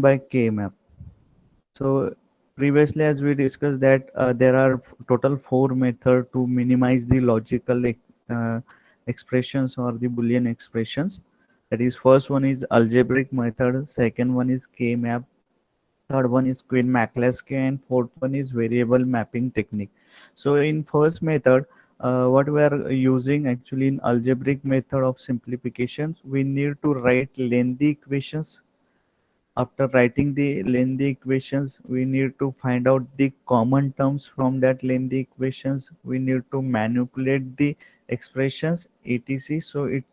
by K-map. So previously, as we discussed that there are total four methods to minimize the logical uh, expressions or the Boolean expressions. That is, first one is algebraic method, second one is K-map, third one is Quinn-McCluskey, and fourth one is variable mapping technique. So in first method, what we are using actually in algebraic method of simplification, we need to write lengthy equations. After writing the lengthy equations, we need to find out the common terms from that lengthy equations. We need to manipulate the expressions etc. So it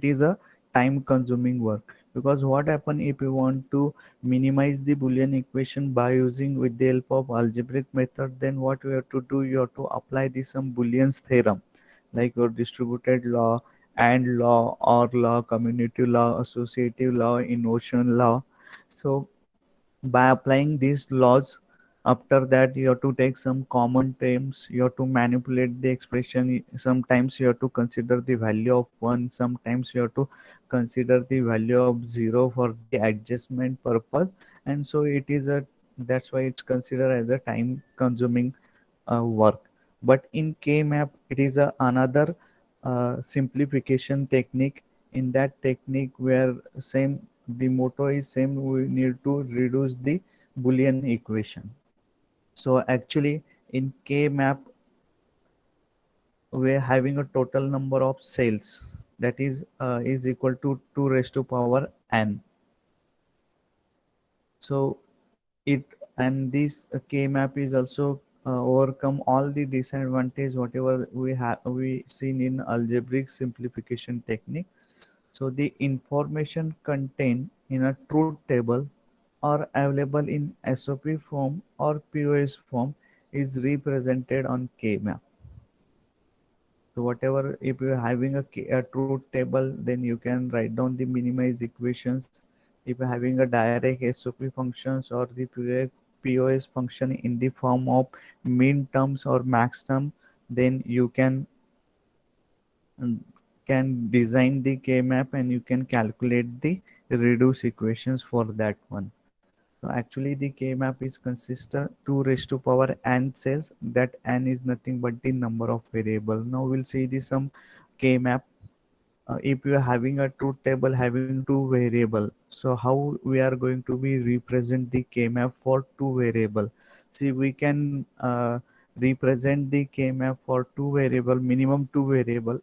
is a time consuming work, because what happen if you want to minimize the Boolean equation by using with the help of algebraic method, then what you have to do, you have to apply the some Boolean's theorem like your distributed law, and law, or law, commutative law, associative law, inversion law. So by applying these laws, after that you have to take some common terms, you have to manipulate the expression. Sometimes you have to consider the value of 1, sometimes you have to consider the value of 0 for the adjustment purpose. And so it is a, that's why it's considered as a time consuming work. But in K-map, it is another simplification technique. In that technique, where same the motto is same, we need to reduce the Boolean equation. So actually, in K-map, we're having a total number of cells, that is equal to 2 raised to power n. So it, and this K-map is also overcome all the disadvantage whatever we seen in algebraic simplification technique. So the information contained in a truth table or available in SOP form or POS form is represented on K-map. So whatever, if you're having a truth table, then you can write down the minimized equations. If you're having a direct SOP functions or the POS function in the form of min terms or max term, then you um, can design the K-map and you can calculate the reduce equations for that one. So actually the K-map is consistent 2 raised to power n cells, that n is nothing but the number of variable. Now we'll see the some K-map. If you are having a truth table having two variable, so how we are going to be represent the K-map for two variable? See, we can represent the K-map for two variable, minimum two variable,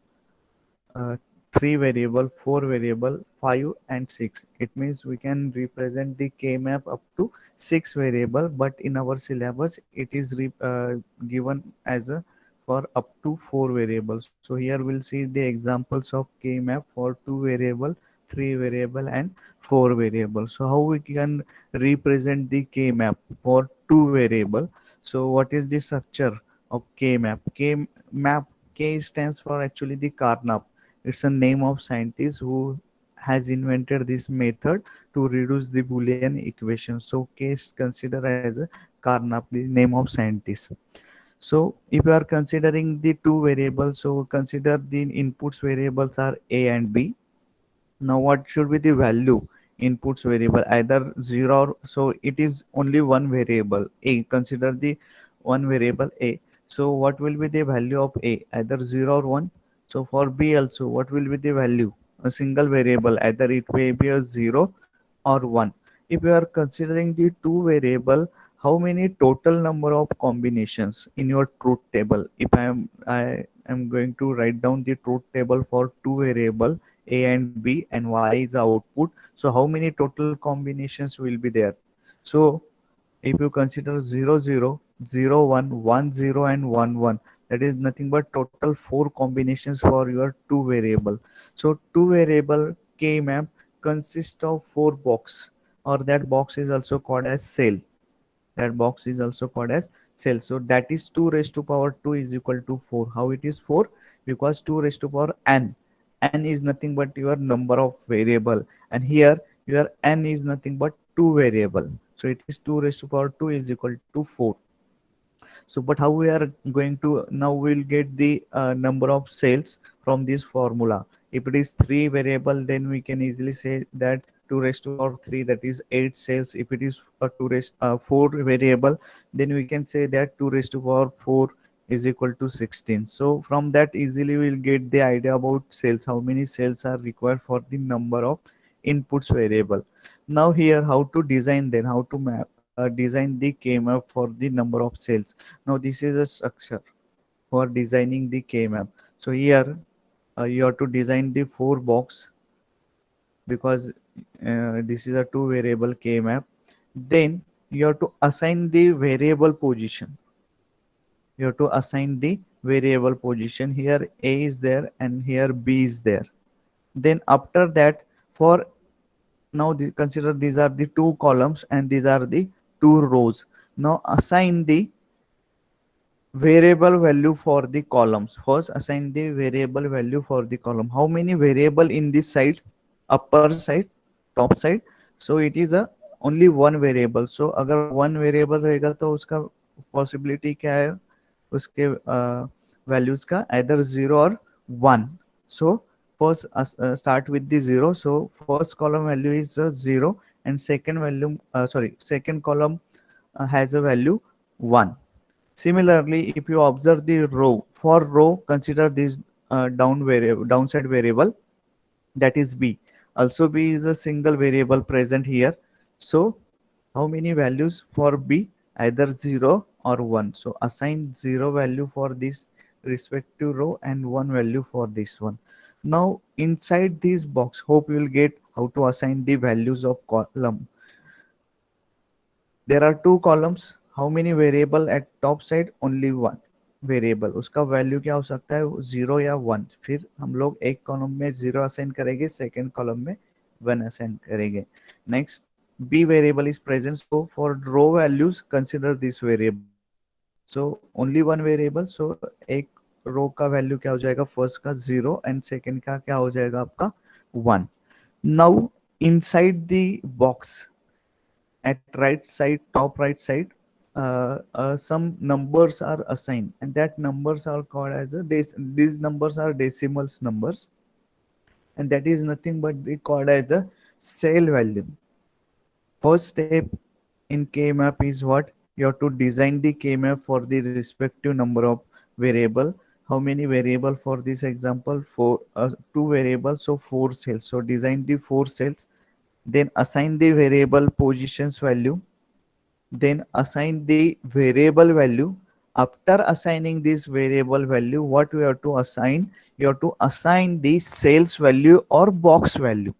uh, three variable, four variable, five and six. It means we can represent the K-map up to six variable, but in our syllabus it is given as a for up to four variables. So here we'll see the examples of K-map for two variable, three variable and four variable. So how we can represent the K-map for two variable? So what is the structure of K-map? K-map, K stands for actually the Carnap. It's a name of scientist who has invented this method to reduce the Boolean equation. So K is considered as a Carnap, the name of scientist. So if you are considering the two variables, so consider the inputs variables are A and B. Now what should be the value inputs variable? Either 0 or, so it is only one variable A. Consider the one variable A. So what will be the value of A? Either 0 or 1. So for B also, what will be the value? A single variable, either it may be a 0 or 1. If you are considering the two variable, how many total number of combinations in your truth table? If I am going to write down the truth table for two variable A and B, and Y is the output. So how many total combinations will be there? So if you consider 0 0, 0 1, 1 0 and 1 1, that is nothing but total four combinations for your two variable. So two variable K map consists of four box, or that box is also called as cell. That box is also called as cell. So that is 2 raised to power 2 is equal to 4. How it is 4? Because 2 raised to power n is nothing but your number of variable, and here your n is nothing but two variable. So it is 2 raised to power 2 is equal to 4. So but how we are going to, now we'll get the number of cells from this formula. If it is three variable, then we can easily say that 2 raised to power 3, that is 8 cells. If it is a 4 variable, then we can say that 2 raised to power 4 is equal to 16. So from that easily we'll get the idea about cells, how many cells are required for the number of inputs variable. Now here how to design, then how to design the K-map for the number of cells. Now this is a structure for designing the K-map. So here you have to design the 4 box, because this is a 2 variable K-map. Then you have to assign the variable position. You have to assign the variable position. Here A is there and here B is there. Then after that, for now consider these are the 2 columns and these are the 2 rows. Now assign the variable value for the columns. First assign the variable value for the column. How many variable in this side, upper side, top side? So it is a only one variable. So अगर one variable रहेगा तो उसका possibility क्या है, उसके values का either 0 or 1. So first start with the 0. So first column value is 0 and second value second column has a value 1. Similarly, if you observe the row, for row consider this downside variable, that is B. Also B is a single variable present here. So how many values for B? Either 0 or 1. So assign 0 value for this respective row and 1 value for this one. Now inside this box, hope you will get how to assign the values of column. There are 2 columns. How many variable at top side? Only 1 variable. उसका value क्या हो सकता है, 0 या 1. फिर हम लोग एक कॉलम में 0 असाइन करेंगे, सेकेंड कॉलम में 1 असाइन करेंगे. Next b variable is present, so for row values consider this variable. So only one variable, so एक रो का वैल्यू क्या हो जाएगा, फर्स्ट का 0 एंड सेकेंड का क्या हो जाएगा आपका 1. Now inside the box at right side, top right side, some numbers are assigned, and that numbers are called as these numbers are decimals numbers, and that is nothing but they called as a cell value. First step in K-map is what? You have to design the K-map for the respective number of variable. How many variable for this example? For 2 variables, so 4 cells. So design the 4 cells, then assign the variable positions value, then assign the variable value. After assigning this variable value, what we have to assign? You have to assign the sales value or box value.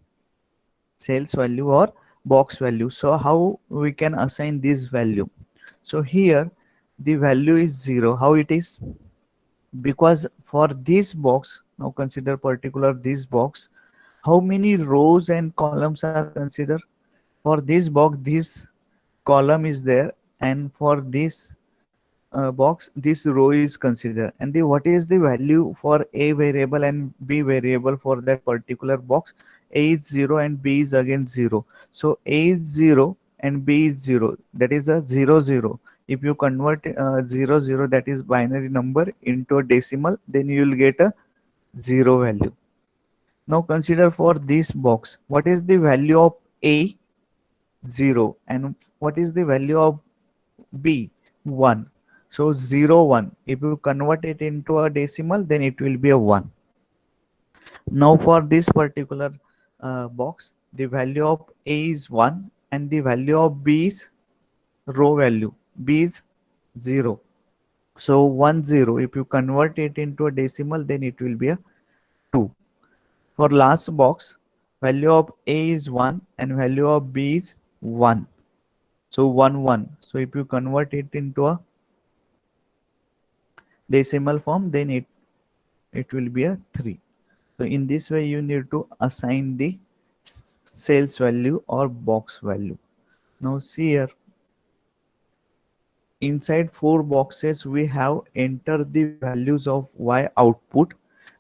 Sales value or box value. So how we can assign this value? So here the value is 0. How it is? Because for this box, now consider particular this box, how many rows and columns are considered? For this box, this column is there, and for this box, this row is considered. And the what is the value for a variable and b variable for that particular box? A is 0 and b is again 0. So a is 0 and b is 0. That is a 0 0. If you convert 0 0, that is binary number, into a decimal, then you will get a 0 value. Now consider for this box, what is the value of A? 0, and what is the value of B? 1. So 0 1. If you convert it into a decimal, then it will be a 1. Now for this particular box, the value of A is 1 and the value of B is row value. B is 0. So 1 0. If you convert it into a decimal, then it will be a 2. For last box, value of A is 1 and value of B is 1. So 1 1. So if you convert it into a decimal form, then it will be a 3. So in this way you need to assign the sales value or box value. Now see here, inside 4 boxes we have entered the values of Y output,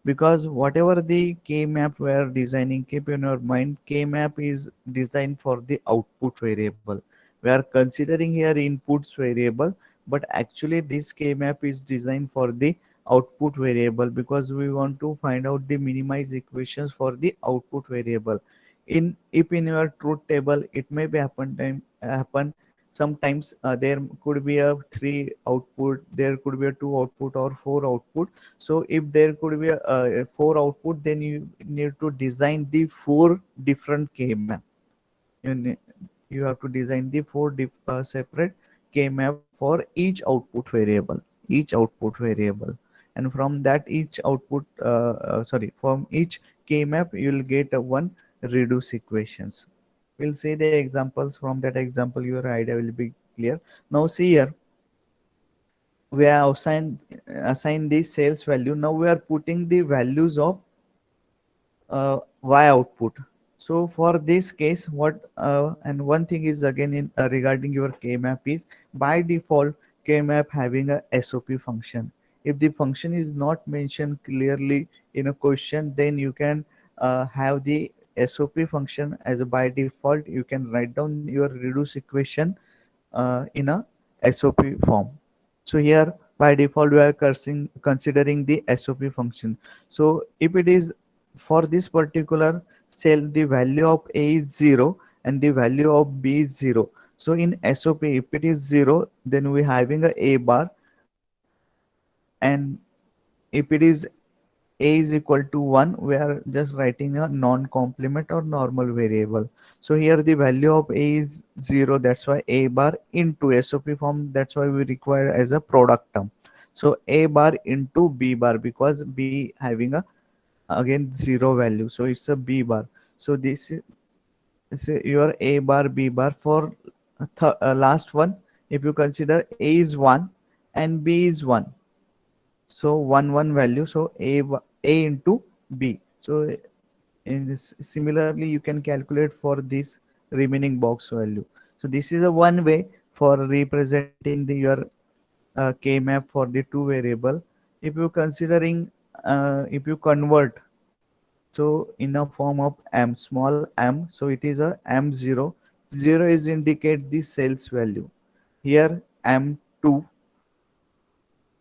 because whatever the K-map we are designing, keep in your mind, K-map is designed for the output variable. We are considering here inputs variable, but actually this K-map is designed for the output variable, because we want to find out the minimize equations for the output variable. in if in your truth table it may be happen sometimes there could be a three output, there could be a two output or four output. So if there could be a four output, then you need to design the four different k map. you, ne- you have to design the separate k map for each output variable, and from that each output sorry, from each k map you will get a one reduce equations. We'll see the examples. From that example your idea will be clear. Now see here, we have assign the sales value. Now we are putting the values of y output. So for this case, what and one thing is again in regarding your kmap is by default kmap having a sop function. If the function is not mentioned clearly in a question, then you can have the sop function as a by default. You can write down your reduce equation in a SOP form. So here by default we are considering the SOP function. So if it is for this particular cell, the value of A is 0 and the value of B is 0. So in SOP, if it is 0, then we having a bar, and if it is a is equal to 1, we are just writing a non-complement or normal variable. So here the value of a is 0, that's why a bar into SOP form, that's why we require as a product term. So a bar into b bar, because b having a again 0 value, so it's a b bar. So this is your a bar b bar. For last one, if you consider a is 1 and b is 1, so 1 value, so a into b. So in this similarly you can calculate for this remaining box value. So this is a one way for representing the your k map for the two variable. If you considering if you convert, so in a form of m, small m, so it is a m0. 0 is indicate the sales value. Here m2,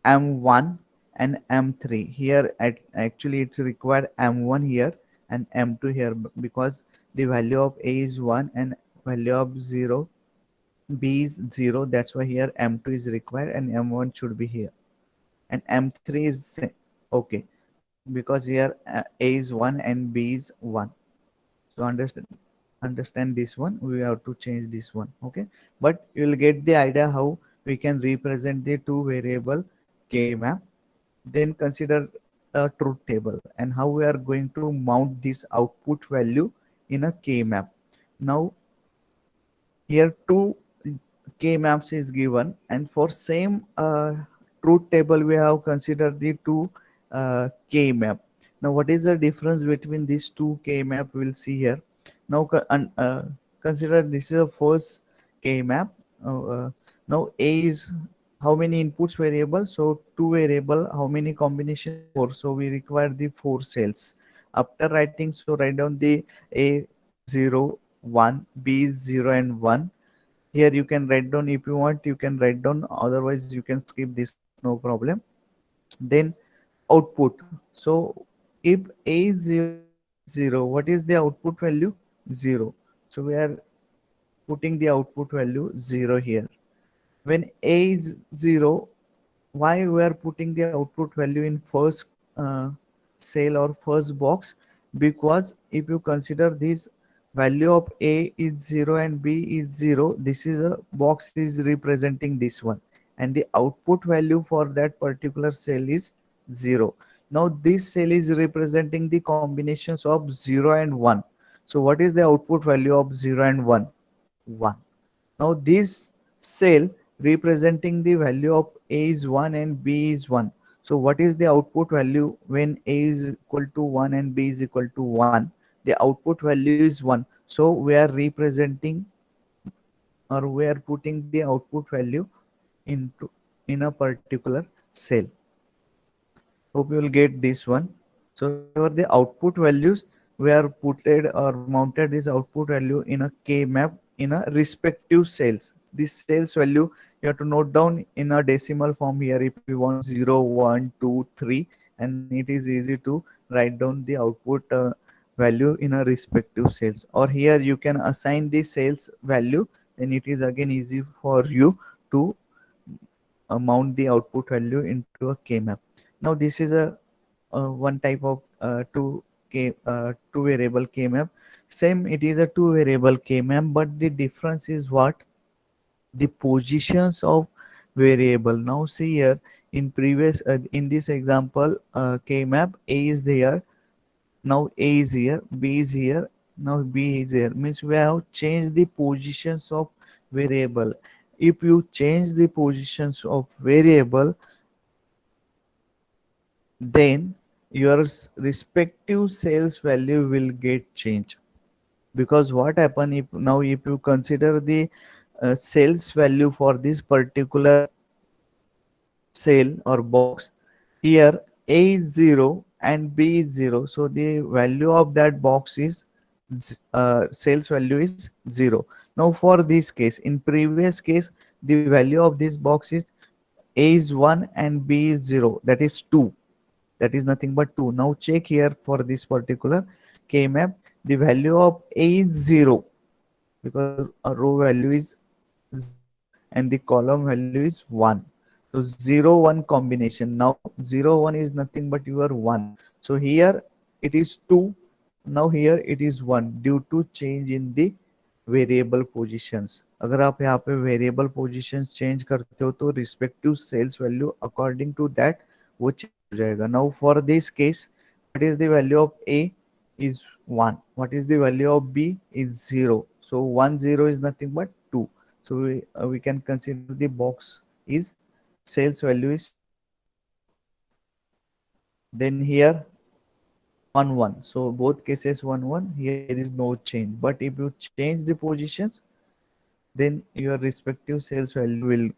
M1 and M3. Here actually it's required M1 here and M2 here, because the value of A is 1 and value of 0 B is 0. That's why here M2 is required and M1 should be here. And M3 is okay, because here A is 1 and B is 1. So understand this one, we have to change this one. Okay, but you will get the idea how we can represent the two variable k map. Then consider a truth table and how we are going to mount this output value in a k map. Now here two k maps is given, and for same truth table we have considered the two k map. Now what is the difference between these two k map, we'll see here. Now consider this is a first k map. Now a is how many inputs variable, so two variable, how many combination, four, so we require the four cells. After writing, so write down the a 0 1, b is 0 and 1. Here you can write down, if you want you can write down, otherwise you can skip this, no problem. Then output, so if a is 0 b is 0, what is the output value? 0. So we are putting the output value 0 here. When a is 0, why we are putting the output value in first cell or first box? Because if you consider this value of a is 0 and b is 0, this is a box is representing this one, and the output value for that particular cell is 0. Now this cell is representing the combinations of 0 and 1. So what is the output value of 0 and 1? 1. Now this cell representing the value of a is 1 and b is 1. So what is the output value when a is equal to 1 and b is equal to 1? The output value is 1. So we are representing, or we are putting the output value into in a particular cell. Hope you will get this one. So whatever the output values, we are putted or mounted this output value in a k map in a respective cells. This cells value you have to note down in a decimal form here if you want 0 1 2 3, and it is easy to write down the output value in a respective cells, or here you can assign the sales value, then it is again easy for you to mount the output value into a k-map. Now this is a one type of two variable k-map. Same, it is a two variable k-map, but the difference is what? The positions of variable. Now see here, in previous in this example, k-map, a is there, now a is here, b is here, now b is here, means we have changed the positions of variable. If you change the positions of variable, then your respective sales value will get changed. Because what happen, if now if you consider the sales value for this particular cell or box, here a is 0 and b is 0, so the value of that box is sales value is 0. Now for this case, in previous case, the value of this box is a is 1 and b is 0, that is 2, that is nothing but 2. Now check here for this particular k map, the value of a is 0, because a row value is 0 and the column value is 1. So 0 1 combination. Now 0 1 is nothing but your 1. So here it is 2. Now here it is 1 due to change in the variable positions. अगर आप यहाँ पे variable positions change करते हो तो respective sales value according to that वो change हो जाएगा. Now for this case, what is the value of a is 1, what is the value of b is 0, so 1 0 is nothing but 2. So we can consider the box is sales value is, then here 1 1, so both cases 1 1, here there is no change. But if you change the positions, then your respective sales value will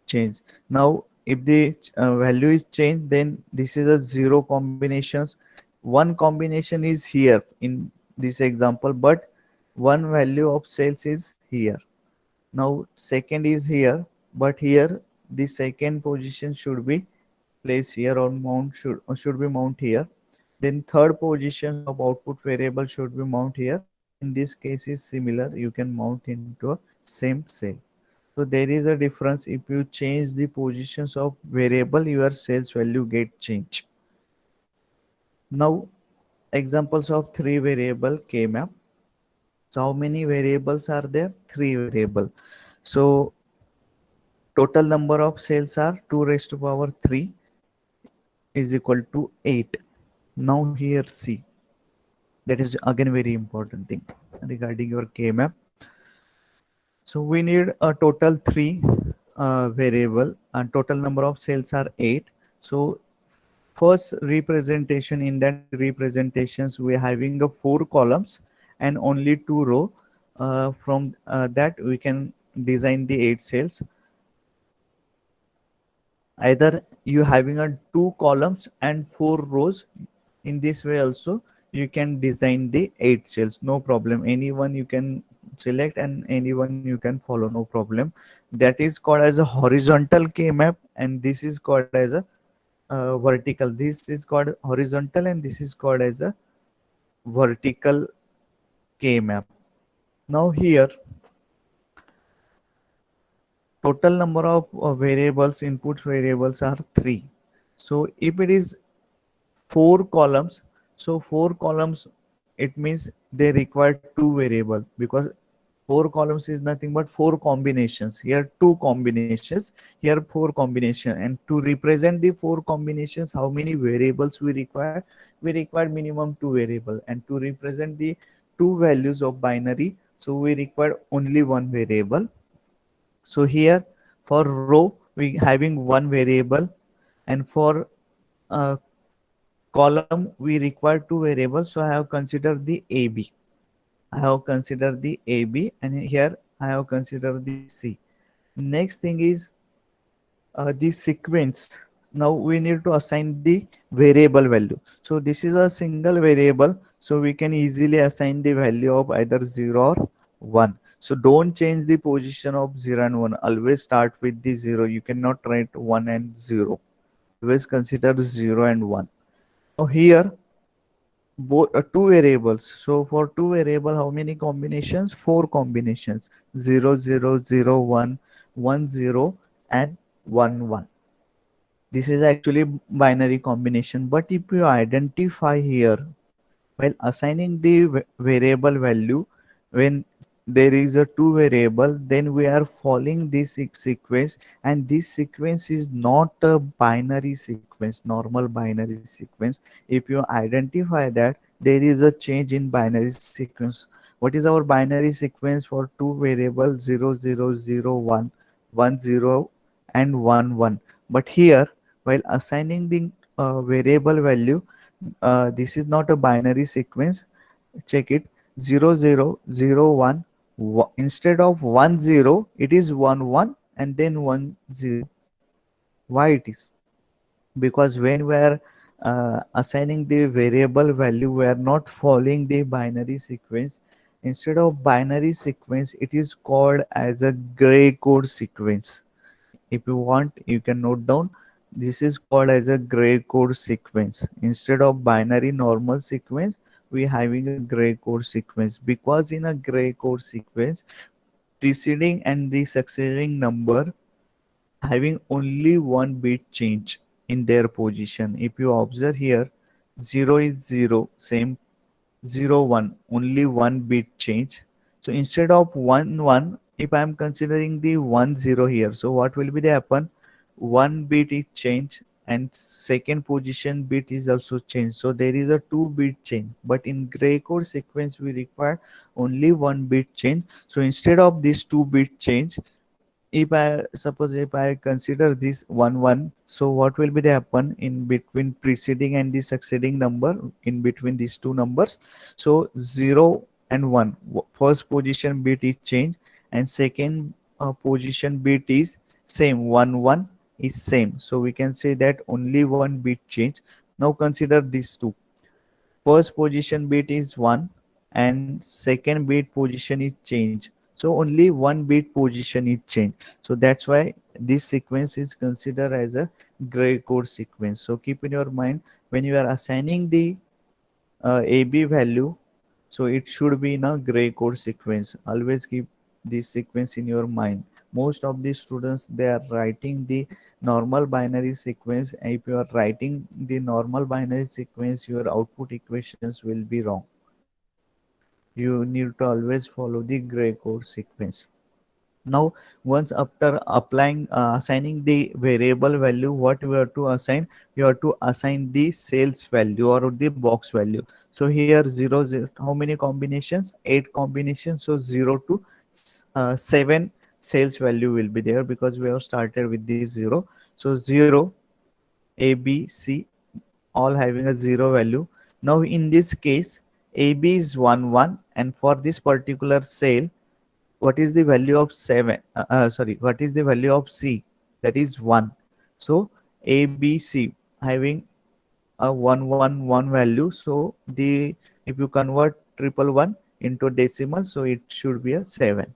change. Now if the value is changed, then this is a 0 combinations. One combination is here in this example, but one value of sales is here. Now second is here, but here the second position should be placed here, or mount should be mount here. Then third position of output variable should be mount here. In this case is similar, you can mount into a same cell. So there is a difference. If you change the positions of variable, your sales value get changed. Now examples of three variable k-map. So how many variables are there? Three variable. So total number of cells are 2 raised to power 3 is equal to 8. Now here see, that is again very important thing regarding your k-map. So we need a total 3 variable and total number of cells are 8. So first representation, in that representations we are having a 4 columns and only 2 row. From that we can design the 8 cells. Either you having a 2 columns and 4 rows, in this way also you can design the 8 cells, no problem. Anyone you can select and anyone you can follow, no problem. That is called as a horizontal k-map, and this is called as a vertical. This is called horizontal and this is called as a vertical k-map. Now here total number of variables, input variables are 3. So if it is 4 columns, so 4 columns, it means they require 2 variable, because 4 columns is nothing but 4 combinations. Here 2 combinations, here 4 combination. And to represent the 4 combinations, how many variables we require? We require minimum 2 variable. And to represent the 2 values of binary, so we require only 1 variable. So here for row we having 1 variable, and for column we require 2 variables. So I have considered the AB. I have considered the AB, and here I have considered the C. Next thing is the sequence. Now we need to assign the variable value. So this is a single variable, so we can easily assign the value of either 0 or 1. So don't change the position of 0 and 1. Always start with the 0. You cannot write 1 and 0. Always consider 0 and 1. Now here both two variables. So for two variable, how many combinations? Four combinations: 0 0 0 1 1 0 and 1 1. This is actually binary combination. But if you identify here, while assigning the variable value, when there is a two variable, then we are following this sequence, and this sequence is not a binary sequence, normal binary sequence. If you identify that there is a change in binary sequence. What is our binary sequence for two variable? 0 0 0 1 1 0 and 1 1. But here, while assigning the variable value, this is not a binary sequence. Check it. 0 0 0 1. Instead of 1 0, it is 1 1 and then 1 0. Why it is? Because when we are assigning the variable value, we are not following the binary sequence. Instead of binary sequence, it is called as a gray code sequence. If you want, you can note down. This is called as a gray code sequence. Instead of binary normal sequence, we having a gray code sequence, because in a gray code sequence, preceding and the succeeding number having only one bit change in their position. If you observe here, 0 is 0, same. 0 1, only one bit change. So instead of 1 1, if I am considering the 1 0 here, so what will be the happen? One bit is change and second position bit is also changed. So there is a two bit change. But in gray code sequence, we require only one bit change. So instead of this two bit change, if I suppose if I consider this 1 1, so what will be the happen in between preceding and the succeeding number, in between these two numbers? So 0 and 1, first position bit is changed and second position bit is same. 1 1 is same, so we can say that only one bit change. Now consider these two. First position bit is 1 and second bit position is change, so only one bit position is change. So that's why this sequence is considered as a gray code sequence. So keep in your mind, when you are assigning the AB value, so it should be in a gray code sequence. Always keep this sequence in your mind. Most of the students, they are writing the normal binary sequence. If you are writing the normal binary sequence, your output equations will be wrong. You need to always follow the gray code sequence. Now, once after applying assigning the variable value, what you have to assign? You have to assign the sales value or the box value. So here 0 0, how many combinations? 8 combinations. So 0 to 7 sales value will be there, because we have started with the 0. So 0, A, B, C, all having a 0 value. Now in this case, AB is 1 1, and for this particular sale, what is the value of 7? Sorry, what is the value of C? That is 1. So A, B, C having a 1 1 1 value. So the, if you convert triple one into decimal, so it should be a 7.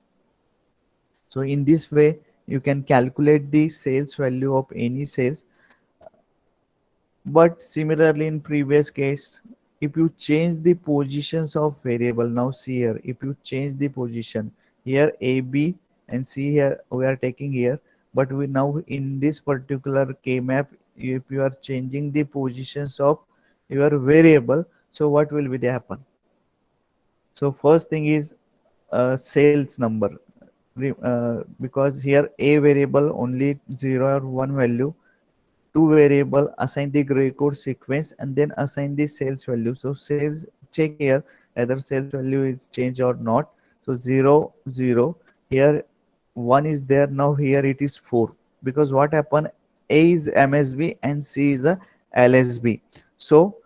So in this way, you can calculate the sales value of any sales. But similarly, in previous case, if you change the positions of variable, now see here, if you change the position here, A, B and C, here we are taking here, but we now in this particular K map, if you are changing the positions of your variable, so what will be the happen? So first thing is sales number. Because here A variable only 0 or 1 value, two variable, assign the gray code sequence and then assign the sales value. So sales, check here whether sales value is changed or not. So 0 0, here 1 is there, now here it is 4, because what happened? A is MSB and C is a LSB. So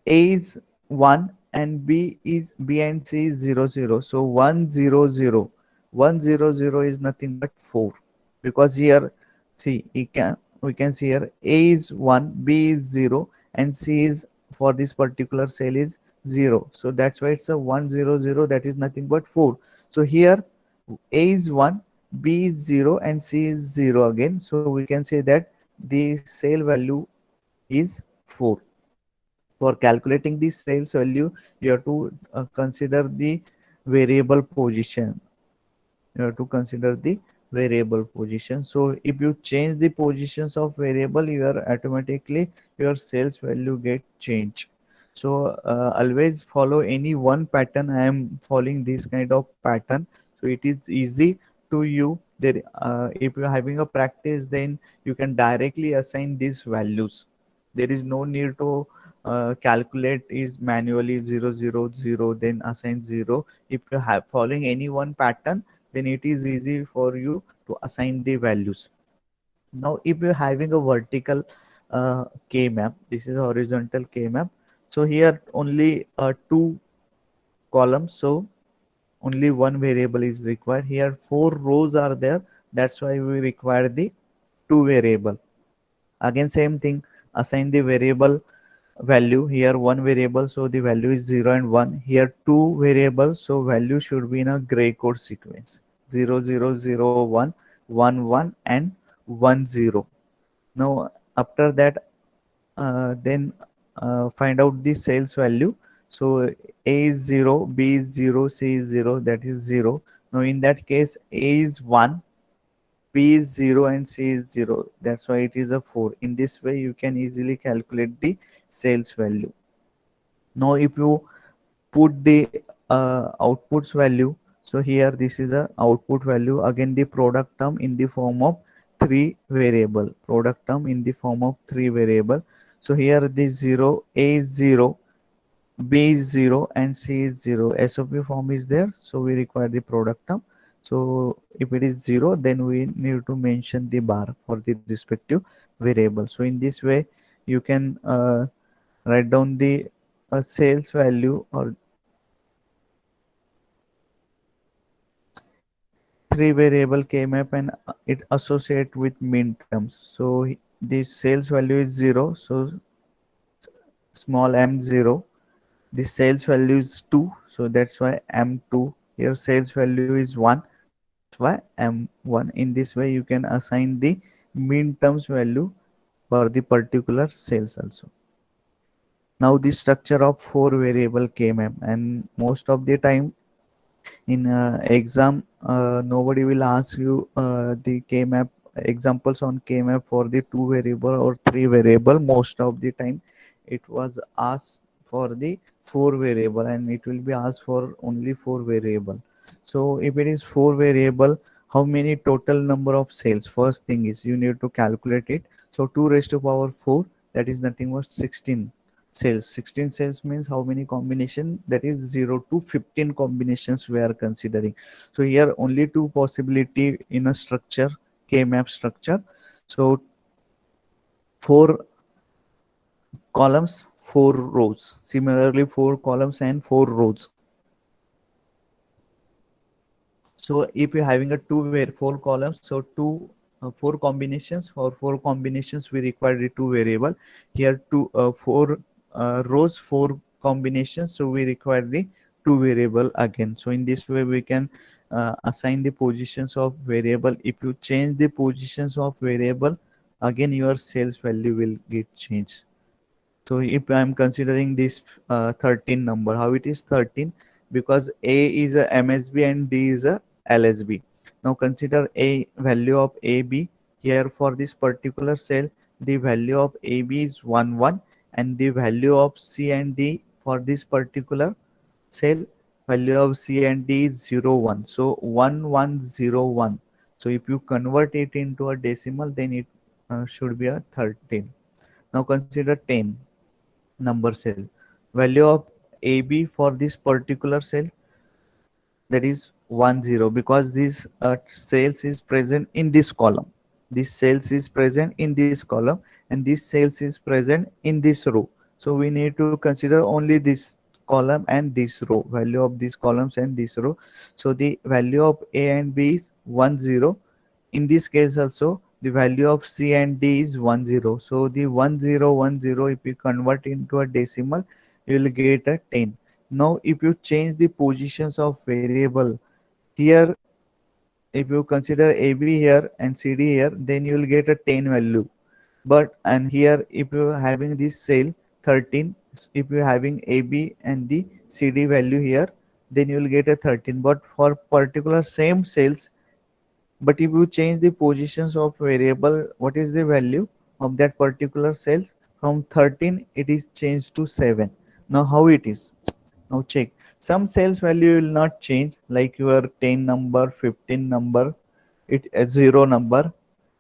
A is 1 and B and C is 0 0. So 1 0 0, 1 0 0 is nothing but 4, because here see, we can see here A is 1, B is 0 and C is, for this particular cell, is 0. So that's why it's a 1 0 0, that is nothing but 4. So here A is 1, B is 0 and C is 0 again. So we can say that the cell value is 4. For calculating the sales value, you have to consider the variable position. You have to consider the variable position. So if you change the positions of variable, you are automatically your sales value get changed. So always follow any one pattern. I am following this kind of pattern, so it is easy to you there. If you are having a practice, then you can directly assign these values. There is no need to calculate is manually 000, then assign 0. If you have following any one pattern, then it is easy for you to assign the values. Now if you're having a vertical k map, this is a horizontal k map. So here only two columns, so only one variable is required. Here four rows are there, that's why we require the two variable. Again same thing, assign the variable value. Here one variable, so the value is 0 and 1. Here two variables, so value should be in a gray code sequence: 0 0 0 1 1 1 and 1 0. Now after that, then find out the sales value. So a is 0, b is 0, c is 0, that is 0. Now in that case, a is 1, b is 0 and c is 0, that's why it is a 4. In this way you can easily calculate the sales value. Now if you put the outputs value, so here this is a output value. Again the product term in the form of three variable, product term in the form of three variable. So here the 0, a is 0, b is 0 and c is 0. SOP form is there, so we require the product term. So if it is 0, then we need to mention the bar for the respective variable. So in this way you can write down the sales value or three variable k-map, and it associate with min terms. So the sales value is 0, so small m0. The sales value is 2, so that's why m2. Here sales value is 1, that's why m1. In this way you can assign the min terms value for the particular sales also. Now the structure of four variable k-map, and most of the time in exam nobody will ask you the k-map examples on k-map for the two variable or three variable. Most of the time it was asked for the four variable, and it will be asked for only four variable. So if it is four variable, how many total number of sales? First thing is you need to calculate it. So 2 raised to power 4, that is nothing but 16 sales. 16 sales means how many combination? That is 0 to 15 combinations we are considering. So here only two possibility in a structure, k-map structure. So four columns, four rows. Similarly, four columns and four rows. So if you're having a four columns, so four combinations. For four combinations we require the two variable. Here four rows, four combinations, so we require the two variable again. So in this way we can assign the positions of variable. If you change the positions of variable, again your sales value will get changed. So if I'm considering this 13 number, how it is 13? Because A is a MSB and D is a LSB. Now consider a value of AB. Here for this particular cell, the value of AB is 1 1, and the value of C and D for this particular cell, value of C and D is 0 1. So 1 1 0 1. So if you convert it into a decimal, then it should be a 13. Now consider 10 number cell. Value of AB for this particular cell, that is 1 0, because this sales is present in this column. This sales is present in this column, and this sales is present in this row. So we need to consider only this column and this row, value of these columns and this row. So the value of A and B is 1 0. In this case also the value of C and D is 1 0. So the 1 0 1 0, if you convert into a decimal, you will get a 10. Now if you change the positions of variable here, if you consider AB here and CD here, then you will get a 10 value. But and here if you are having this cell 13. If you're having AB and the CD value here, then you will get a 13. But for particular same cells, but if you change the positions of variable, what is the value of that particular cells? From 13, it is changed to 7. Now how it is? Now check. Some cells value will not change, like your 10 number, 15 number, it a 0 number.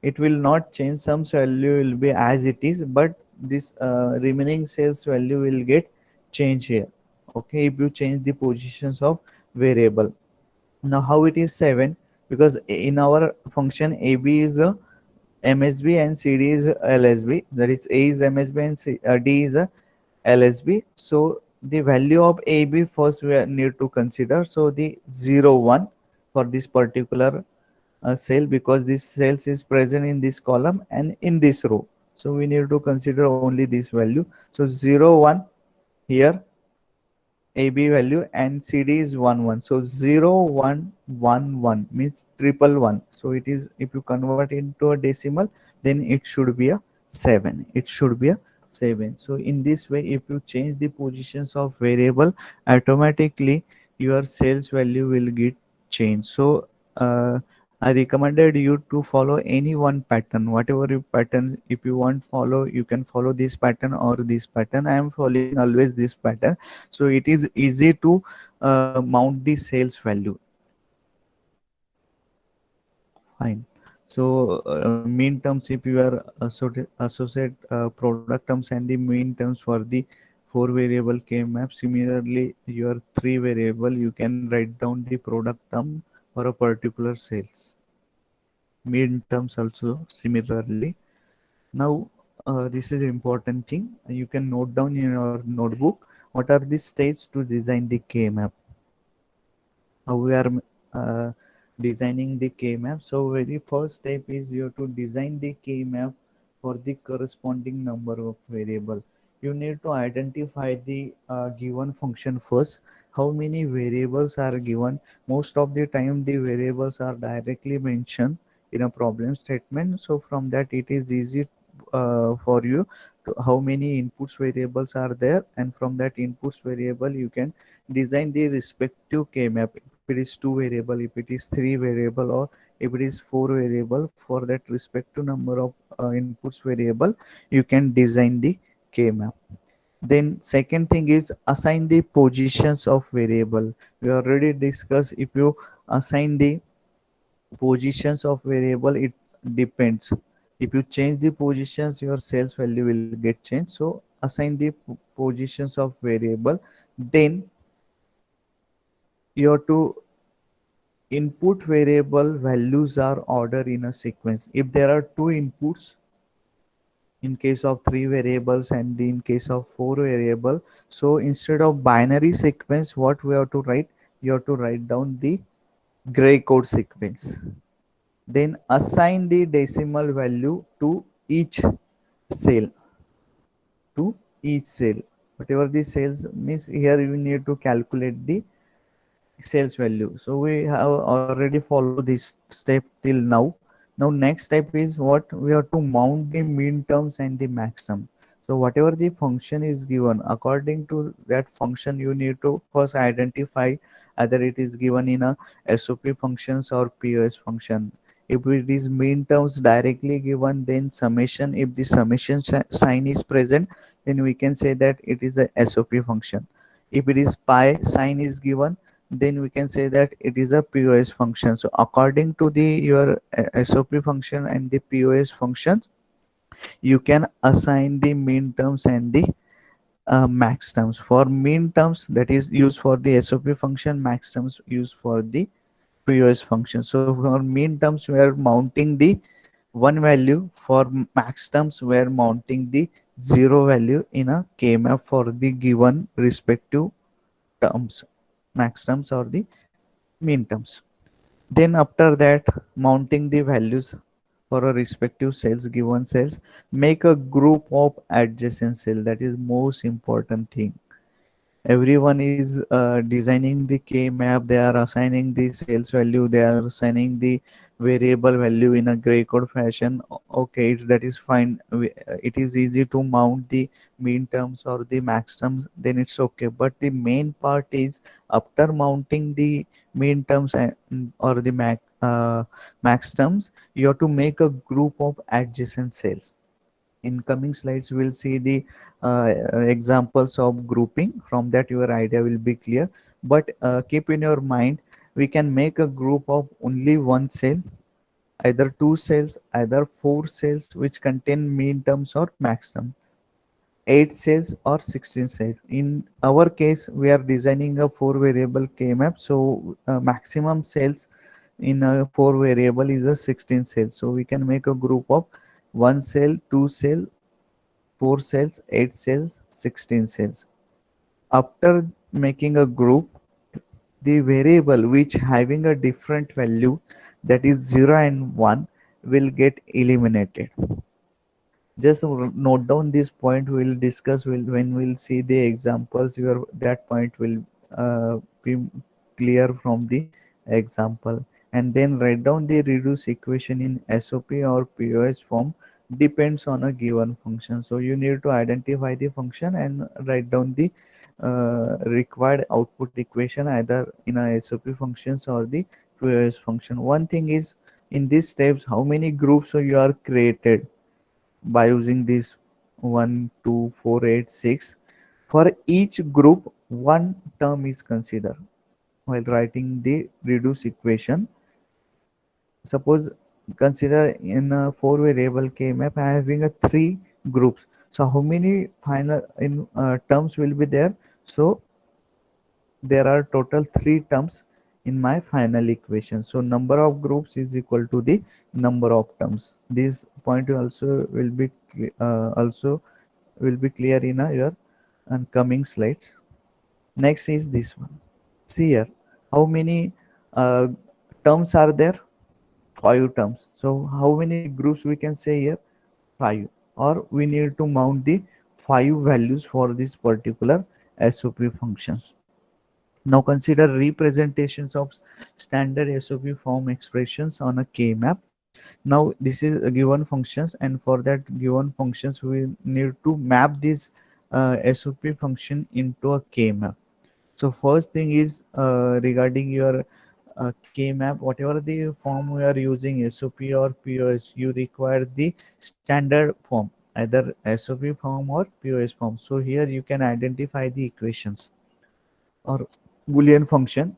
It will not change. Some value will be as it is, but this remaining cells value will get change here. Okay, if you change the positions of variable. Now how it is 7? Because in our function AB is a MSB and CD is LSB. That is A is MSB and D is a LSB. So the value of AB first we need to consider. So the 0, 1 for this particular cell, because this cells is present in this column and in this row. So we need to consider only this value. So 0, 1 here, AB value, and CD is 1, 1. So 0, 1, 1, 1 means triple one. So it is, if you convert into a decimal, then it should be a 7. It should be a 7. So in this way, if you change the positions of variable, automatically your sales value will get changed. So I recommended you to follow any one pattern, whatever you pattern. If you want follow, you can follow this pattern or this pattern. I am following always this pattern, so it is easy to mount the sales value. Fine. So mean terms, if you are associate product terms and the mean terms for the 4 variable K map. Similarly, your 3 variable, you can write down the product term for a particular sales. Mean terms also similarly. Now this is important thing. You can note down in your notebook what are the steps to design the K map. How we are uh, designing the K map. So very first step is you have to design the K map for the corresponding number of variable. You need to identify the given function first. How many variables are given? Most of the time the variables are directly mentioned in a problem statement. So from that it is easy for you to how many inputs variables are there, and from that inputs variable you can design the respective K map. If it is 2 variable, if it is 3 variable, or if it is 4 variable, for that respective number of inputs variable, you can design the K map. Then second thing is assign the positions of variable. We already discussed, if you assign the positions of variable, it depends. If you change the positions, your sales value will get changed. So assign the positions of variable. Then you have to input variable values are ordered in a sequence. If there are 2 inputs, in case of 3 variables and in case of 4 variable, so instead of binary sequence, what we have to write, you have to write down the gray code sequence. Then assign the decimal value to each cell, to each cell. Whatever the cells means, here you need to calculate the sales value. So we have already followed this step till now. Now next step is what we have to mount the min terms and the max term. So whatever the function is given, according to that function you need to first identify either it is given in a SOP functions or POS function. If it is min terms directly given, then summation, if the summation sign is present, then we can say that it is a SOP function. If it is pi sign is given, then we can say that it is a POS function. So according to the your SOP function and the POS functions, you can assign the min terms and the max terms. For min terms, that is used for the SOP function, max terms used for the POS function. So for min terms, we are mounting the 1 value. For max terms, we are mounting the 0 value in a K map for the given respective terms, max terms or the min terms. Then after that, mounting the values for a respective cells, given cells, make a group of adjacent cell. That is most important thing. Everyone is designing the k map, they are assigning the sales value, they are assigning the variable value in a gray code fashion. Okay, that is fine. It is easy to mount the mean terms or the max terms, then it's okay. But the main part is after mounting the mean terms or the max terms, you have to make a group of adjacent cells. In coming slides we'll see the examples of grouping. From that your idea will be clear. But keep in your mind, we can make a group of only one cell, either two cells, either four cells which contain mean terms or max term, 8 cells or 16 cells. In our case we are designing a four variable k map, so maximum cells in a four variable is a 16 cells. So we can make a group of one cell, two cell, 4 cells, 8 cells, 16 cells. After making a group, the variable which having a different value, that is 0 and 1, will get eliminated. Just note down this point. We'll discuss when we'll see the examples. That point will be clear from the example. And then write down the reduce equation in SOP or POS form, depends on a given function. So you need to identify the function and write down the required output equation either in a SOP functions or the POS function. One thing is, in these steps, how many groups you are created by using this 1, 2, 4, 8, 6. For each group, one term is considered while writing the reduce equation. Suppose consider in a four variable k map having a three groups. So how many final in terms will be there? So there are total three terms in my final equation. So number of groups is equal to the number of terms. This point also will be clear in your coming slides. Next is this one. See here, how many uh, terms are there? Five terms. So how many groups we can say here? Five. Or we need to mount the five values for this particular SOP functions. Now consider representations of standard SOP form expressions on a K map. Now this is a given functions, and for that given functions we need to map this SOP function into a K map. So first thing is regarding your K map, whatever the form we are using, SOP or POS, you require the standard form, either SOP form or POS form. So here you can identify the equations or Boolean function.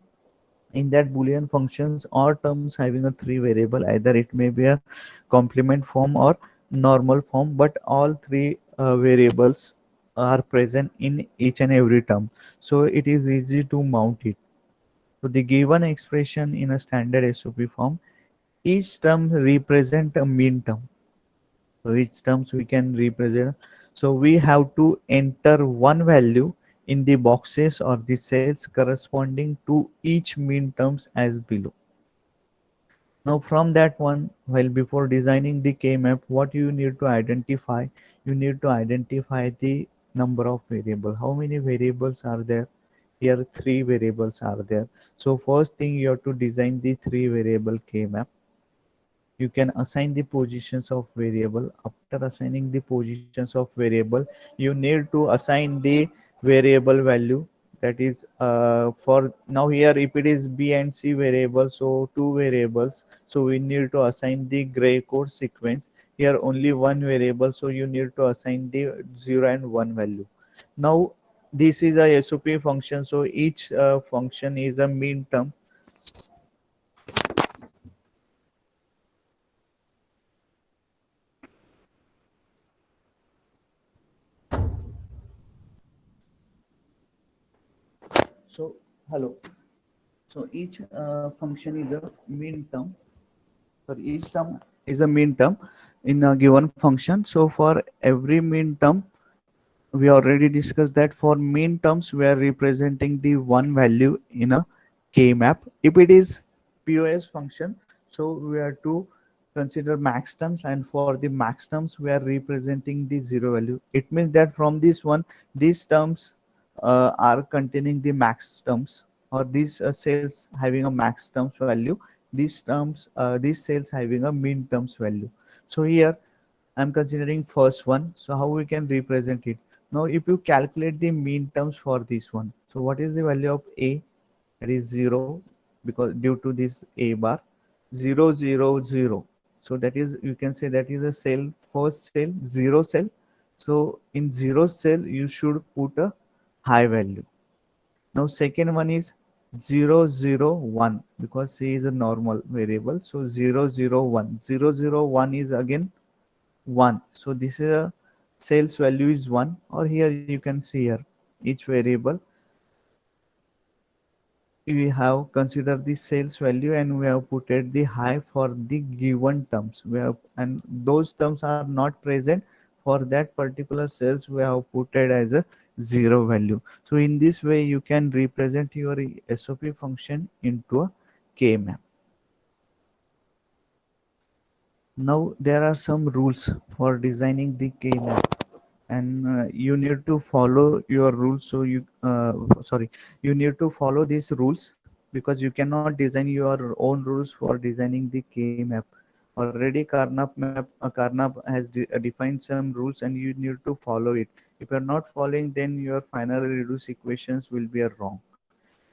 In that Boolean functions or terms having a three variable, either it may be a complement form or normal form, but all three variables are present in each and every term. So it is easy to mount it. So the given expression in a standard SOP form, each term represent a mean term. So each terms we can represent. So we have to enter one value in the boxes or the cells corresponding to each mean terms as below. Now from that one, while before designing the K-map, what you need to identify? You need to identify the number of variable. How many variables are there? Here three variables are there. So first thing you have to design the three variable K-map. You can assign the positions of variable. After assigning the positions of variable, you need to assign the variable value, that is for now here if it is B and C variable, so two variables, so we need to assign the gray code sequence. Here only one variable, so you need to assign the 0 and 1 value. Now this is a SOP function, so each function is a mean term. So hello. So each function is a mean term. For each term is a mean term in a given function. So for every mean term, we already discussed that for mean terms, we are representing the one value in a K map. If it is POS function, so we have to consider max terms, and for the max terms, we are representing the zero value. It means that from this one, these terms are containing the max terms, or these cells having a max terms value, these cells having a min terms value. So here I'm considering first one. So how we can represent it? Now, if you calculate the mean terms for this one, so what is the value of A? That is 0, because due to this A bar, 0, 0, 0. So that is, you can say that is a cell, first cell, 0 cell. So in 0 cell, you should put a high value. Now second one is 0, 0, 1, because C is a normal variable. So 0, 0, 1. 0, 0, 1 is again 1. So this is a sales value is 1, or here you can see here each variable we have considered the sales value and we have put at the high for the given terms. We have, and those terms are not present for that particular sales, we have put it as a 0 value. So in this way you can represent your SOP function into a K-map. Now there are some rules for designing the K-map, and you need to follow your rules. So you need to follow these rules, because you cannot design your own rules for designing the K-map. Already Karnap has defined some rules, and you need to follow it. If you are not following, then your final reduced equations will be a wrong.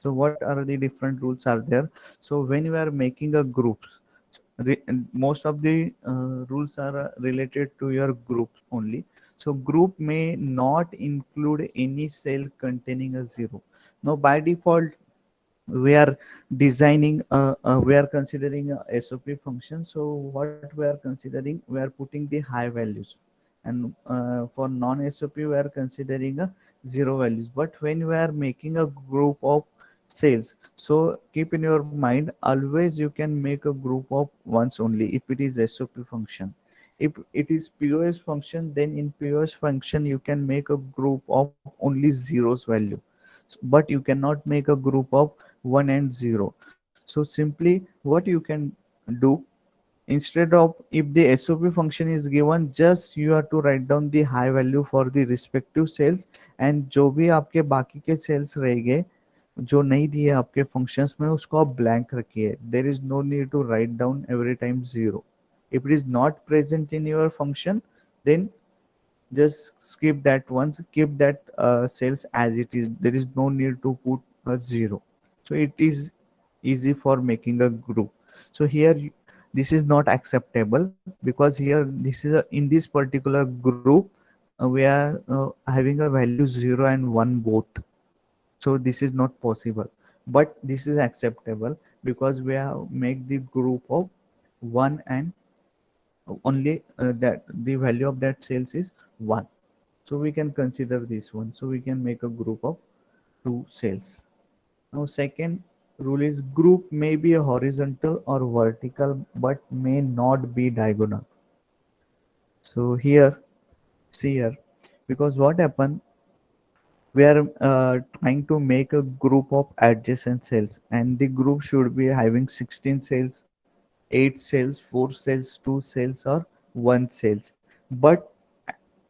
So what are the different rules are there? So when you are making a groups, most of the rules are related to your group only. So group may not include any cell containing a 0. Now by default we are designing we are considering a SOP function. So what we are considering, we are putting the high values, and for non SOP we are considering a 0 values. But when we are making a group of cells, so keep in your mind, always you can make a group of ones only if it is SOP function. If it is POS function, then in POS function you can make a group of only zeros value, but you cannot make a group of 1 and 0. So simply what you can do, instead of, if the SOP function is given, just you have to write down the high value for the respective cells, and जो भी आपके बाकी के cells रह गए जो नहीं दिए आपके functions में, उसको आप blank रखिए. There is no need to write down every time 0. If it is not present in your function, then just skip that once, keep that cells as it is. There is no need to put a 0. So it is easy for making a group. So here this is not acceptable, because here this is in this particular group we are having a value 0 and 1 both. So this is not possible, but this is acceptable because we have make the group of 1, and only that the value of that cells is 1. So we can consider this one. So we can make a group of 2 cells. Now second rule is group may be a horizontal or vertical but may not be diagonal. So here, see here, because what happened, we are trying to make a group of adjacent cells, and the group should be having 16 cells, 8 cells, 4 cells, 2 cells, or 1 cells. But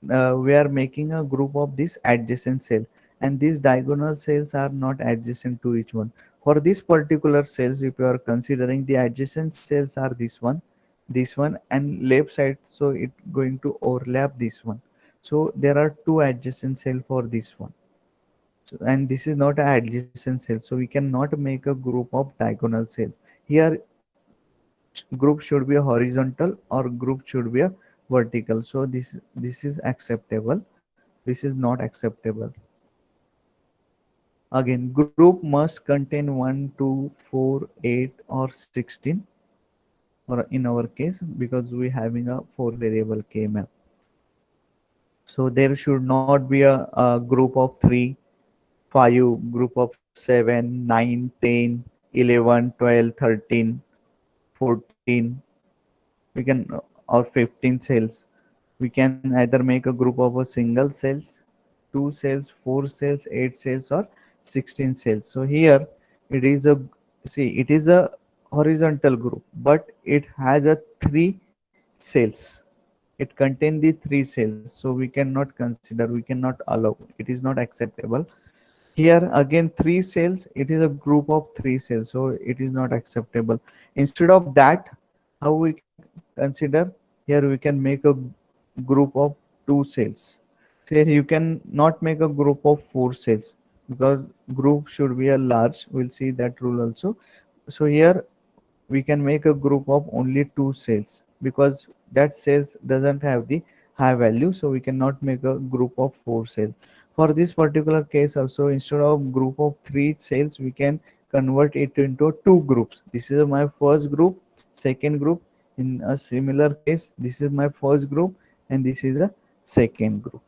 we are making a group of this adjacent cell, and these diagonal cells are not adjacent to each one. For this particular cells, if you are considering, the adjacent cells are this one and left side, so it going to overlap this one. So there are two adjacent cell for this one. So, and this is not an adjacent cell, so we cannot make a group of diagonal cells. Here group should be a horizontal or group should be a vertical. So this is acceptable, this is not acceptable. Again, group must contain 1, 2, 4, 8, or 16, or in our case, because we having a 4 variable K map. So there should not be a group of 3, 5, group of 7, 9, 10, 11, 12, 13, 14. We can, or 15 cells. We can either make a group of a single cells, 2 cells, 4 cells, 8 cells, or 16 cells. So here it is a, see, it is a horizontal group, but it has a 3 cells. It contains the 3 cells, so we cannot consider, we cannot allow, it is not acceptable. Here again, three cells, it is a group of three cells, so it is not acceptable. Instead of that, how we can consider, here we can make a group of two cells. Say you can not make a group of four cells because group should be a large. We'll see that rule also. So here we can make a group of only two cells because that cells doesn't have the high value, so we cannot make a group of four cells. For this particular case also, instead of group of three cells, we can convert it into two groups. This is my first group, second group. In a similar case, this is my first group and this is a second group.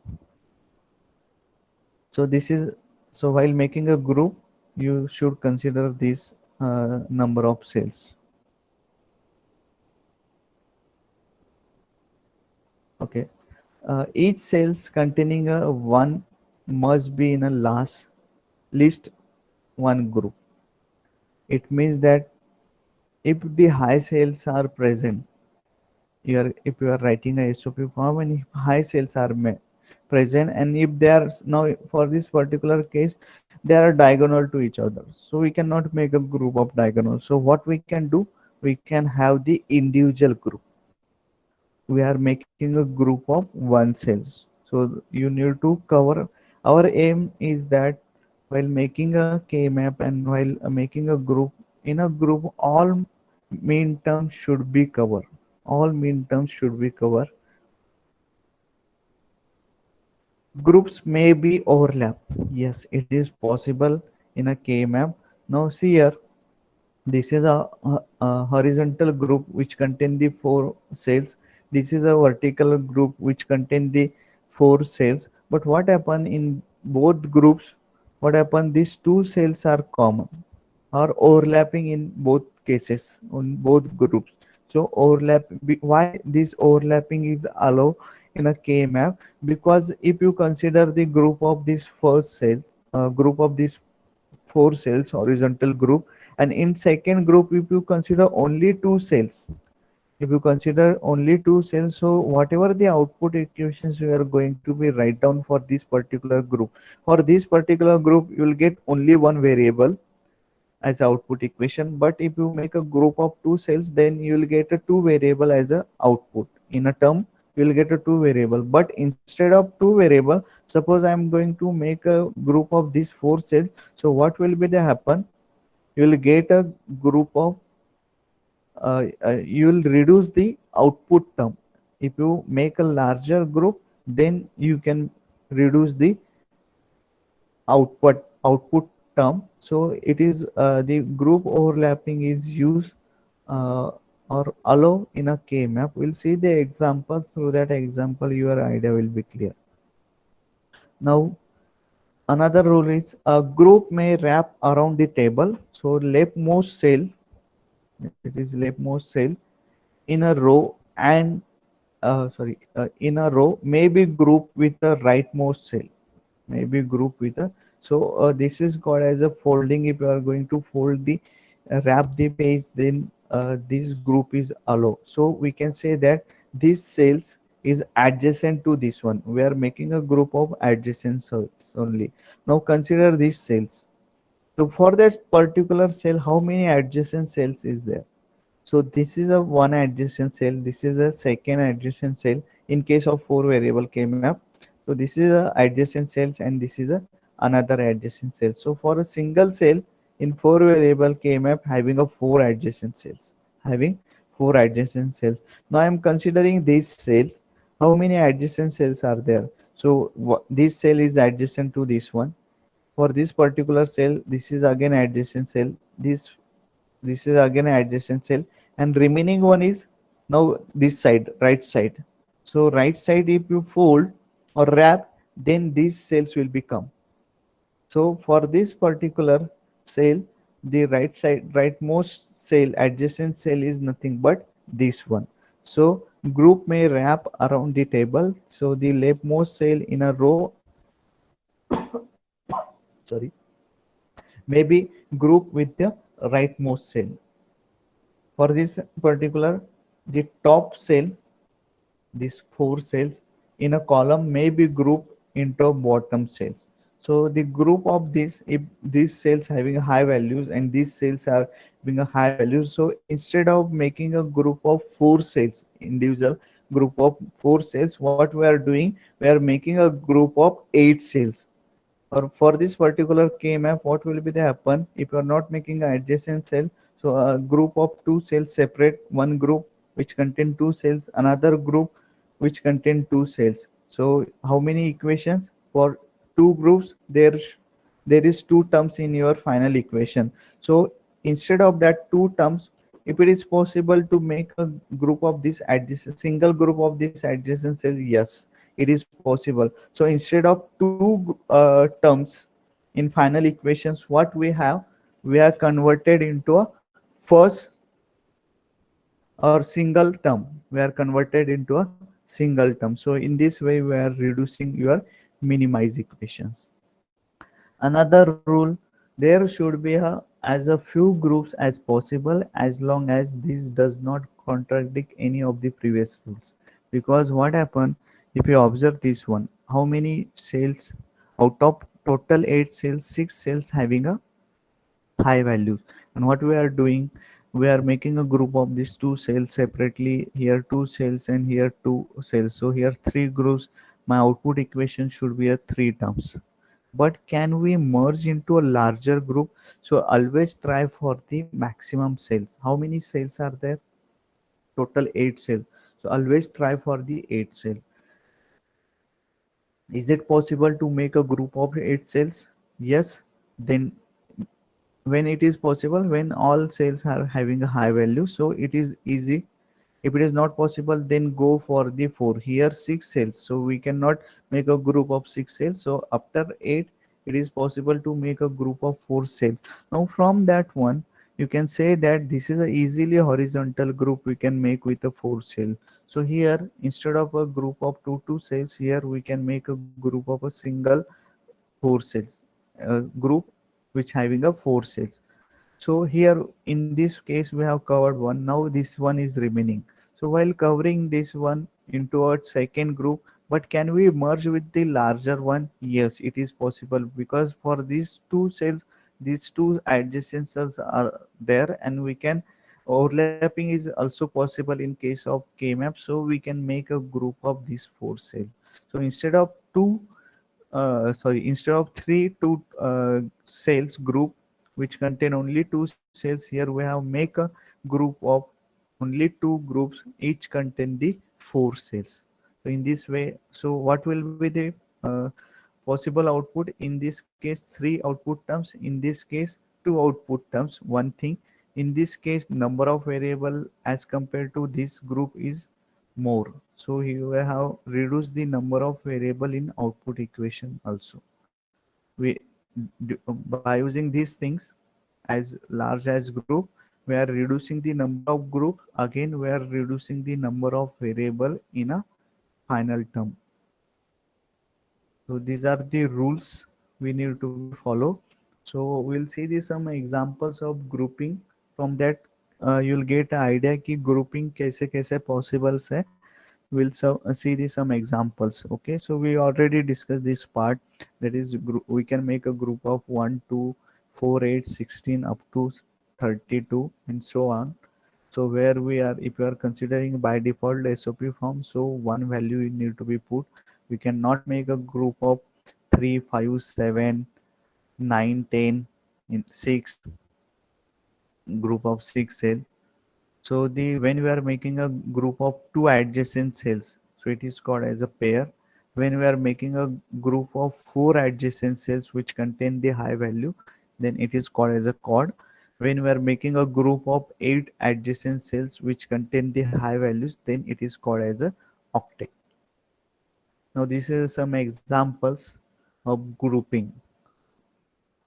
So this is, so while making a group, you should consider this number of cells. Okay. Each cells containing a one must be in a last least one group. It means that if the high cells are present, if you are writing a SOP form and if high cells are present, and if they are now for this particular case they are diagonal to each other, so we cannot make a group of diagonal. So what we can do, we can have the individual group. We are making a group of one cells, so you need to cover, our aim is that while making a k map and while making a group, in a group all mean terms should be covered, all mean terms should be covered. Groups may be overlap, yes, it is possible in a k map. Now see here, this is a horizontal group which contain the four cells. This is a vertical group which contain the four cells. But what happen in both groups? What happen? These two cells are common or overlapping in both cases on both groups. So overlap. Why this overlapping is allowed in a K map? Because if you consider the group of this first cell, group of these four cells, horizontal group, and in second group if you consider only two cells, if you consider only two cells, so whatever the output equations you are going to be write down for this particular group, for this particular group you will get only one variable as output equation. But if you make a group of two cells, then you will get a two variable as a output. In a term you will get a two variable, but instead of two variable, suppose I am going to make a group of these four cells, so what will be the happen, you will get a group of you will reduce the output term. If you make a larger group, then you can reduce the output term. So it is the group overlapping is used or allow in a K map. We'll see the examples. Through that example your idea will be clear. Now another rule is a group may wrap around the table. So leftmost cell, it is leftmost cell in a row and in a row may be grouped with the rightmost cell, may be grouped with a, so this is called as a folding. If you are going to fold the wrap the page, then this group is allow. So we can say that this cells is adjacent to this one, we are making a group of adjacent cells only. Now consider these cells, so for that particular cell how many adjacent cells is there? So this is a one adjacent cell, this is a second adjacent cell in case of four variable K map. So this is a adjacent cells and this is a another adjacent cell. So for a single cell in four variable K map having a four adjacent cells, having four adjacent cells. Now I am considering these cells. How many adjacent cells are there? So this cell is adjacent to this one. For this particular cell, this is again adjacent cell. This is again an adjacent cell, and remaining one is now this side, right side. So right side if you fold or wrap, then these cells will become. So for this particular cell, the right side, rightmost cell, adjacent cell is nothing but this one. So group may wrap around the table. So the leftmost cell in a row, sorry, may be grouped with the rightmost cell. For this particular, the top cell, these four cells in a column may be grouped into bottom cells. So the group of this, if these cells having a high values and these cells are having a high values, so instead of making a group of four cells, individual group of four cells, what we are doing, we are making a group of eight cells. Or for this particular K-map, what will be the happen if you are not making an adjacent cell? So a group of two cells separate, one group which contain two cells, another group which contain two cells. So how many equations for two groups? There is two terms in your final equation. So instead of that two terms, if it is possible to make a group of this adjacent single group of this adjacent cell, yes, it is possible. So instead of two terms in final equations, what we are converted into a first or single term. We are converted into a single term. So in this way, we are reducing your minimize equations. Another rule, there should be as a few groups as possible, as long as this does not contradict any of the previous rules. Because what happen if you observe this one, how many cells out of total 8 cells, 6 cells having a high values, and what we are doing, we are making a group of these two cells separately, here two cells and here two cells, so here three groups. My output equation should be a three terms. But can we merge into a larger group? So always try for the maximum cells. How many cells are there? Total 8 cells. So always try for the 8 cell. Is it possible to make a group of 8 cells? Yes. Then when it is possible, when all cells are having a high value, so it is easy. If it is not possible, then go for the 4. Here 6 cells, so we cannot make a group of 6 cells. So after 8, it is possible to make a group of 4 cells. Now from that one, you can say that this is a easily horizontal group we can make with a 4 cell. So here, instead of a group of 2 cells, here we can make a group of a single 4 cells, group which having a 4 cells. So here in this case we have covered one. Now this one is remaining. So while covering this one into a second group, but can we merge with the larger one? Yes, it is possible, because for these two cells, these two adjacent cells are there, and we can overlapping is also possible in case of K-map. So we can make a group of these four cells. So instead of instead of three two cells group which contain only two cells, here we have make a group of only two groups each contain the four cells. So in this way, so what will be the uh, possible output? In this case three output terms, in this case two output terms. One thing, in this case number of variable as compared to this group is more, so you will have reduced the number of variable in output equation also. We by using these things, as large as group, we are reducing the number of group. Again, we are reducing the number of variable in a final term. So these are the rules we need to be follow. So we'll see the some examples of grouping. From that, you'll get an idea कि grouping कैसे कैसे possible है. We'll see the some examples. Okay, so we already discussed this part. That is, we can make a group of 1 2 4 8 16 up to 32 and so on. So where we are, if you are considering by default SOP form, so one value you need to be put. We cannot make a group of 3 5 7 9 10 in 6 group of 6 cells. So the when we are making a group of two adjacent cells, so it is called as a pair. When we are making a group of four adjacent cells which contain the high value, then it is called as a chord. When we are making a group of eight adjacent cells which contain the high values, then it is called as a octet. Now this is some examples of grouping.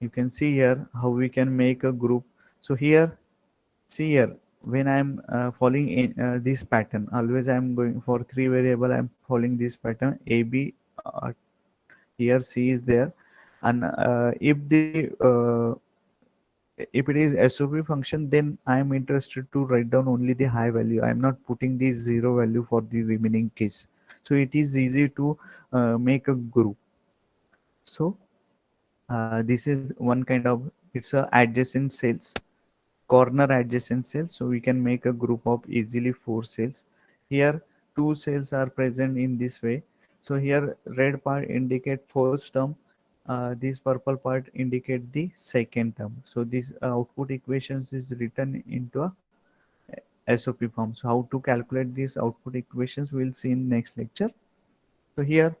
You can see here how we can make a group. So here, see here, when I'm following in this pattern, always I'm going for three variable, I'm following this pattern a b. Here c is there, and if it is SOP function, then I'm interested to write down only the high value. I'm not putting the zero value for the remaining case. So it is easy to make a group. So This is one kind of, it's a adjacent cells, corner adjacent cells. So we can make a group of easily four cells. Here two cells are present in this way. So here red part indicate first term, this purple part indicate the second term. So this output equations is written into a SOP form. So how to calculate these output equations we'll see in next lecture. So here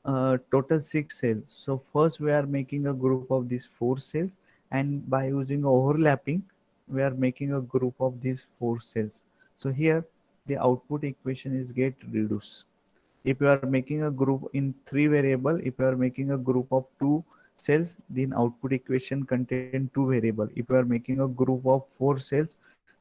total six cells. So first we are making a group of these four cells, and by using overlapping, we are making a group of these four cells. So here the output equation is get reduced. If you are making a group in three variable, if you are making a group of two cells, then output equation contain two variable. If you are making a group of four cells,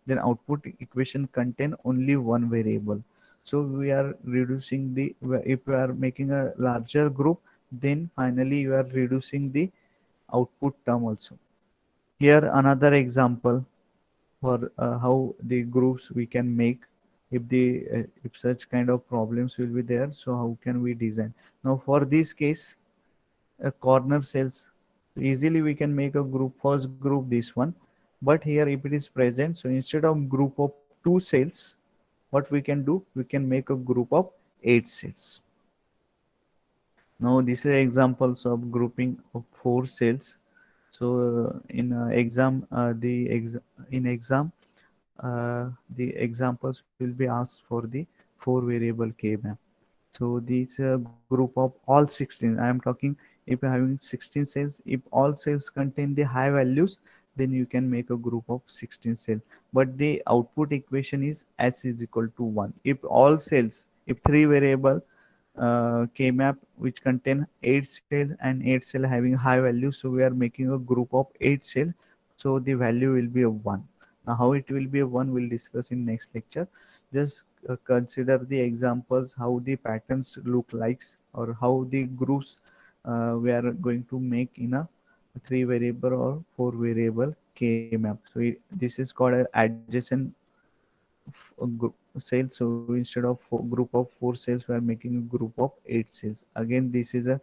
then output equation contain only one variable. So we are reducing the, if you are making a larger group, then finally you are reducing the output term also. Here another example for how the groups we can make if the if such kind of problems will be there. So how can we design? Now for this case, a corner cells, easily we can make a group, first group this one. But here if it is present, so instead of group of two cells, what we can do, we can make a group of eight cells. Now this is examples of grouping of four cells. So in exam in exam, the examples will be asked for the four variable k map. So this group of all 16, I am talking, if you're having 16 cells, if all cells contain the high values, then you can make a group of 16 cells. But the output equation is s is equal to 1. If all cells, if three variable k map which contain 8 cells and 8 cell having high value, so we are making a group of 8 cells, so the value will be a 1. Now how it will be a 1 we'll discuss in next lecture. Just consider the examples how the patterns look likes, or how the groups we are going to make in a three variable or four variable k map. So this is called an adjacent cells. So instead of group of four cells, we are making a group of eight cells. Again, this is a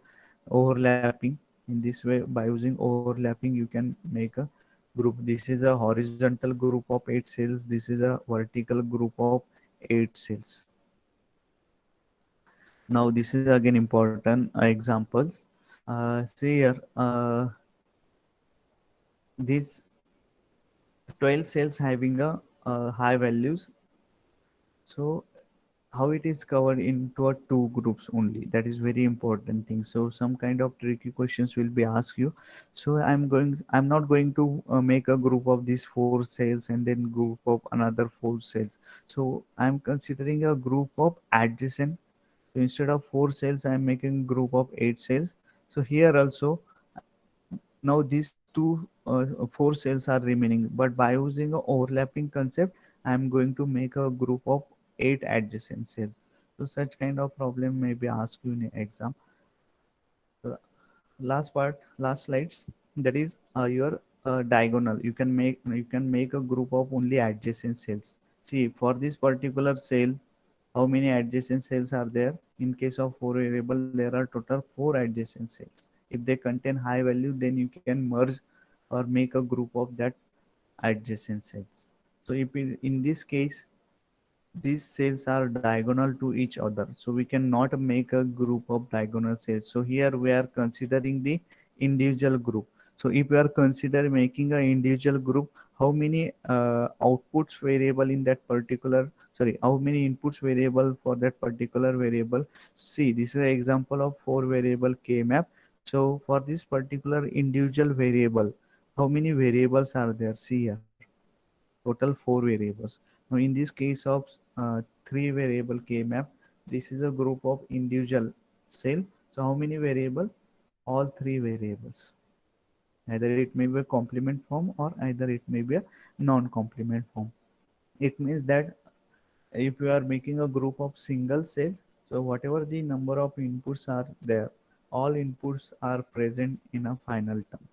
overlapping. In this way, by using overlapping, you can make a group. This is a horizontal group of eight cells. This is a vertical group of eight cells. Now this is again important examples. See here, these 12 cells having a high values. So how it is covered into a two groups only, that is very important thing. So some kind of tricky questions will be asked you. So I'm not going to make a group of these four cells and then group of another four cells. So I'm considering a group of adjacent. So instead of four cells, I'm making group of eight cells. So here also, now these two four cells are remaining, but by using a overlapping concept, I'm going to make a group of eight adjacent cells. So such kind of problem may be asked you in exam. So last part, last slides, that is your diagonal. You can make a group of only adjacent cells. See, for this particular cell, how many adjacent cells are there? In case of four variable, there are total four adjacent cells. If they contain high value, then you can merge or make a group of that adjacent cells. So if in this case, these cells are diagonal to each other, so we cannot make a group of diagonal cells. So here we are considering the individual group. So if we are consider making an individual group, how many outputs variable in that particular, sorry, how many inputs variable for that particular variable? See, this is an example of four variable k map. So for this particular individual variable, how many variables are there? See here, total four variables. Now in this case of three variable k map, this is a group of individual cell. So how many variable? All three variables. Either it may be a complement form or either it may be a non-complement form. It means that if you are making a group of single cells, so whatever the number of inputs are there, all inputs are present in a final term.